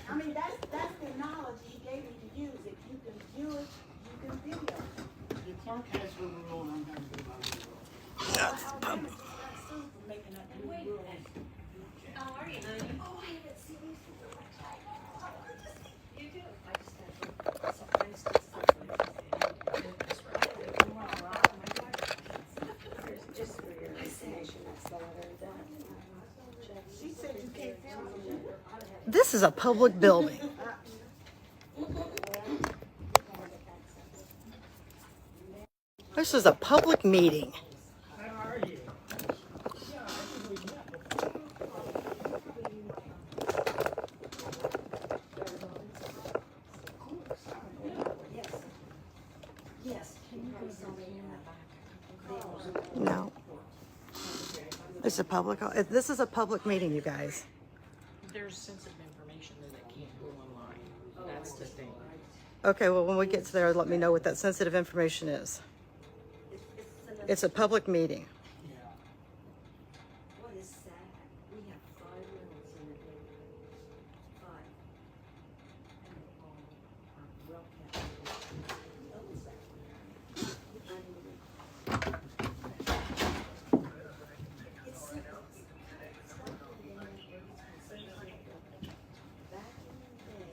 I mean, that's the knowledge he gave me to use. If you can view it, you can video it. The clerk has her rule, and I'm going to go by the rule. Alabama just got sued for making up new rules. How are you, honey? Oh, I haven't seen these people like that. You do. I just got just for your information, that's the letter that She said you can't film it. This is a public building. This is a public meeting. How are you? yes, can you go somewhere in the back? No. It's a public, this is a public meeting, you guys. There's sensitive information that can't go online. That's the thing. Okay, well, when we get to there, let me know what that sensitive information is. It's a public meeting. Yeah. What is sad? We have 5 rooms in the day. 5. And they all are well kept. It's simple. Back in the day,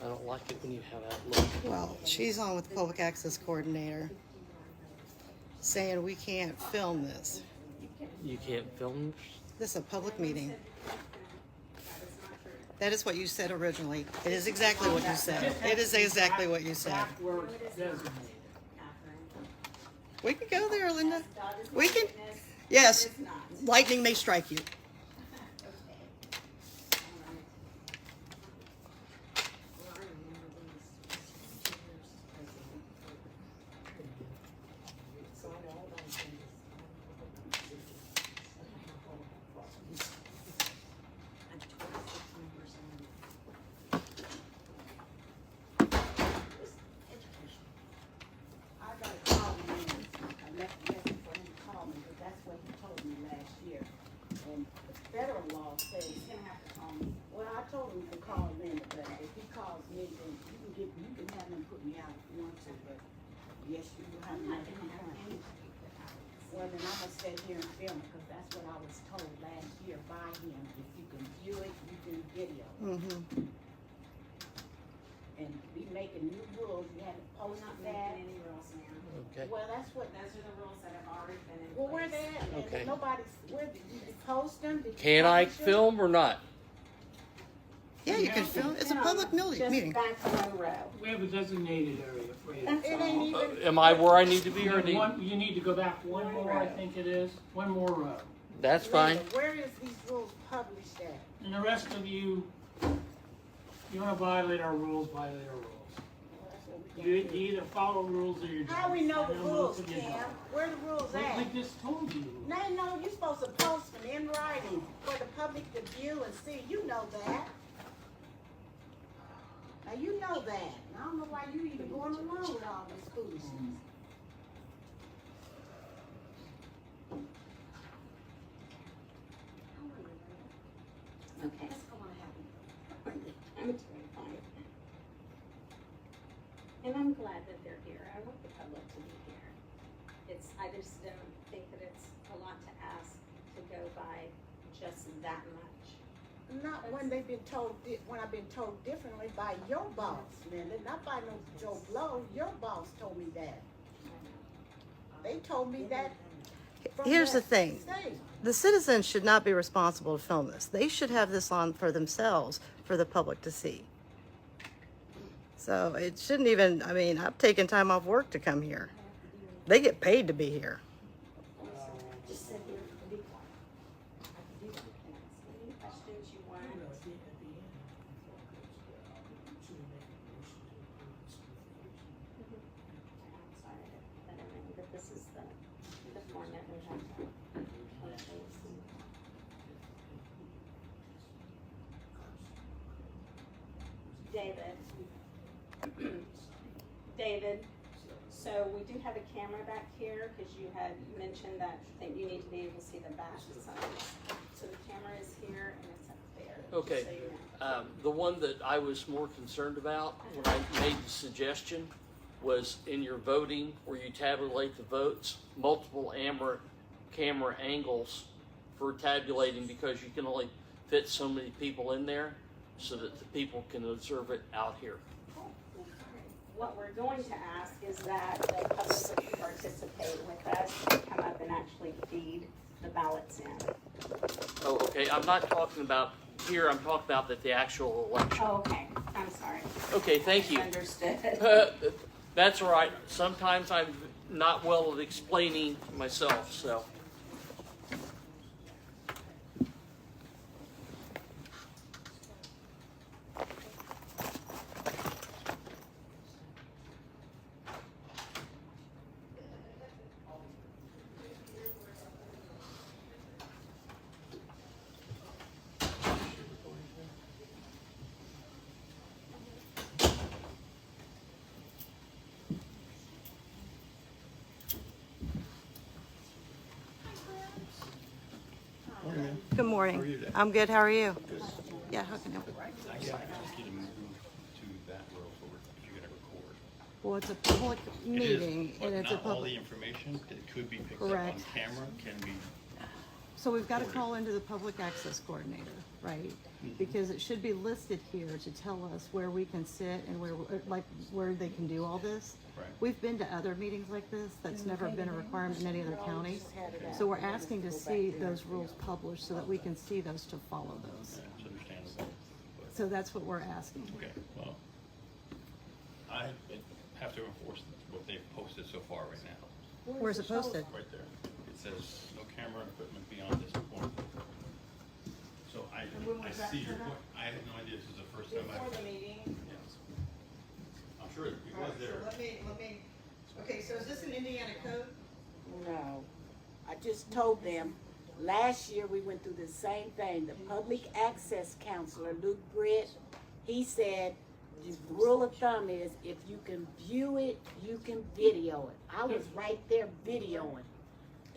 I don't like it when you have that look. Well, she's on with the public access coordinator saying we can't film this. You can't film. This is a public meeting. That is what you said originally. It is exactly what you said. It is exactly what you said. Back where it's designated. We can go there, Linda. We can. Yes, lightning may strike you. I got a call him in. I left a message for him to call me, but that's what he told me last year. And the federal law says he's gonna have to call me. Well, I told him to call Linda, but if he calls me, then you can have him put me out if you want to, but yes, you will have another complaint. Well, then I'm gonna stay here and film it, because that's what I was told last year by him. If you can view it, you can video it. Mm-hmm. And be making new rules, you had to post not that. making any rules, ma'am. Okay. Well, that's what, Those are the rules that have already been in well, where place. they at? Okay. Nobody's, where, did you post them? Did you Can I publish them? film or not? Yeah, you can film. It's a public meeting. Just back row. We have a designated area for you. That's It ain't even. Am I where I need to be or need? You need to go back one more, I think it is. One more row. That's fine. Linda, where is these rules published at? And the rest of you, you want to violate our rules, violate our rules. You either follow rules or you don't. How we know the And rules, most of you Cam? don't. Where the rules at? We just told you. No, you're supposed to post them in writing for the public to view and see. You know that. Now, you know that. I don't know why you even going along with all this foolishness. Okay. Let's go on ahead. I'm doing fine. And I'm glad that they're here. I want the public to be here. I just don't think that it's a lot to ask to go by just that much. Not when they've been told, when I've been told differently by your boss, Linda, not by no Joe Blow. Your boss told me that. They told me that. from Here's the that thing. state. The citizens should not be responsible to film this. They should have this on for themselves, for the public to see. So it shouldn't even, I mean, I've taken time off work to come here. They get paid to be here. Just sit here and be quiet. I can do that. Can I ask any questions you want? I'm sorry that I mean, but this is the form that we have to place. David, David, so we do have a camera back here, because you had mentioned that you need to be able to see the back sides. So the camera is here and it's up there. just Okay. so you know. The one that I was more concerned about when I made the suggestion was in your voting where you tabulate the votes, multiple camera angles for tabulating, because you can only fit so many people in there, so that the people can observe it out here. What we're going to ask is that the public would participate with us and come up and actually feed the ballots in. Oh, okay, I'm not talking about here, I'm talking about the actual election. Oh, okay, I'm sorry. Okay, thank you. Understood. That's all right. Sometimes I'm not well at explaining myself, so. Good morning. How are you today? I'm good. How are you? Yeah, how can I help you? I just need to move to that row so if you're gonna record. Well, it's a public It is, meeting but and it's a not all the public. information that could be picked up on Correct. camera can be, So we've got to call into the public access coordinator, right? Mm-hmm. Because it should be listed here to tell us where we can sit and where they can do all this. Right. We've been to other meetings like this. That's never been a requirement in any other county. So we're asking to see those rules published so that we can see those to follow those. it's understandable. But, So that's what we're asking. okay, well, I have to enforce what they've posted so far right now. Where's it posted? Right there. It says no camera equipment beyond this point. So I see your point. I have no idea. This is the first time I've. the meeting. Yes. I'm sure it was there. Okay, so is this an Indiana code? No, I just told them, last year we went through the same thing. The public access counselor, Luke Britt, he said, the rule of thumb is if you can view it, you can video it. I was right there videoing.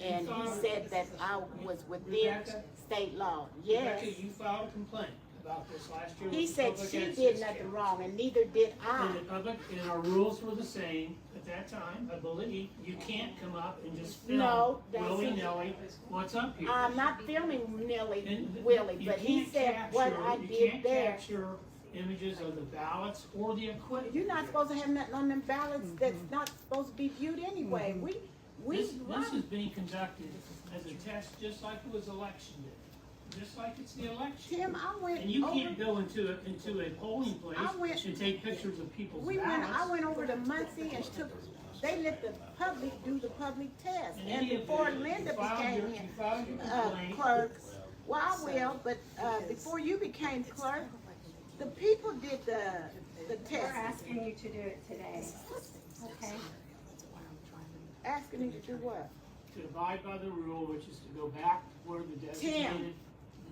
And he said that I was within state law. Yes. Rebecca, you filed a complaint about this last year. He with the said public she access did nothing camera. wrong and neither did I. And the public, and our rules were the same at that time, I believe. You can't come up and just film No, that's willy-nilly what's up here. I'm not filming And nilly-willy, you but he can't said what capture- I you did can't there. capture images of the ballots or the equipment. You're not supposed to have nothing on them ballots that's not supposed to be viewed anyway. We This is run. being conducted as a test, just like it was election day, just like it's the election. Tim, I went And you over, can't go into a polling place I went- and take pictures of people's I ballots. went over to Muncie and they let the public do the public test. In And any before event, Linda you filed became your complaint. clerk, well, I will, but, before you became clerk, the people did the We're test. asking you to do it today, okay? Asking you to do what? To abide by the rule, which is to go back where the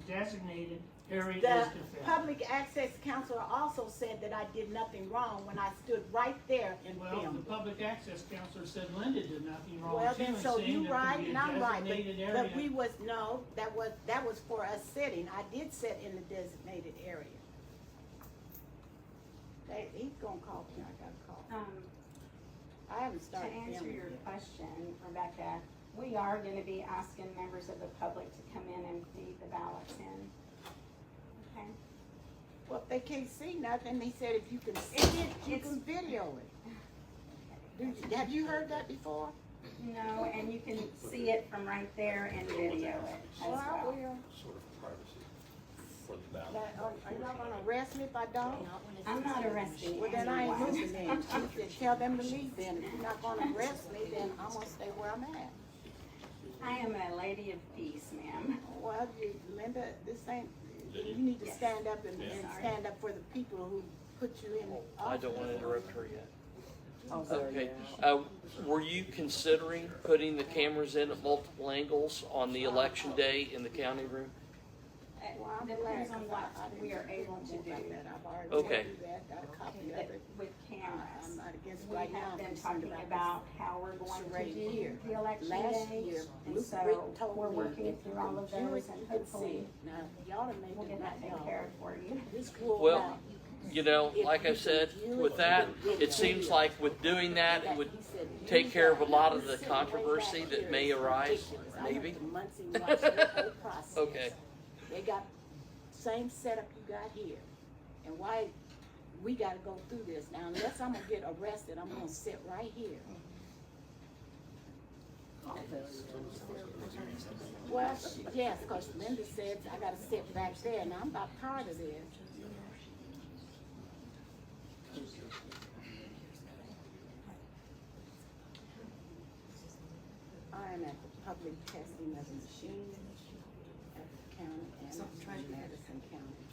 designated area is The to film. public access counselor also said that I did nothing wrong when I stood right there and Well, the filmed. public access counselor said Linda did nothing wrong Well, too, then, and so saying you there right could be and a I'm right, designated but we area. was, no, that was for us sitting. I did sit in the designated area. He's gonna call me, I gotta call. I haven't To started answer filming your yet. question, Rebecca, we are gonna be asking members of the public to come in and feed the ballots in. Okay? Well, if they can't see nothing, he said if you can see it, you can video it. Have you heard that before? No, and you can see it from right there and video it as Well, I well. will. Sort of privacy for the ballot. Are y'all gonna arrest me if I don't? I'm not arresting Well, then I ain't anyone. moving then. You said tell them to leave then. If you're not gonna arrest me, then I'm gonna stay where I'm at. I am a lady of peace, ma'am. Well, Linda, this ain't, you need to Yes. stand up and Sorry. stand up for the people who put you in I office. don't want to interrupt her yet. Oh, sorry. Okay. Were you considering putting the cameras in at multiple angles on the election day in the county room? Well, I'm It glad, depends on 'cause what I didn't we are think able to about do. that. I've already Okay. told you that. Got a copy of it. With cameras. right now have I'm been concerned talking about about how we're going to right do here. the election Last day. year, And Luke so Rick told we're me working if through you all of can do those it, and you can see hopefully it. Now, y'all done made we'll it get that not taken y'all. care of for you. This pulled Well, out. you know, like I said, with that, it seems like with doing that, it would take care of a lot of the controversy that may arise, maybe. Okay. They got same setup you got here. And why we gotta go through this. Now, unless I'm gonna get arrested, I'm gonna sit right here. Well, yes, because Linda said I gotta sit back there, and I'm not part of this. I am at the public testing of the machine at the county and Madison County.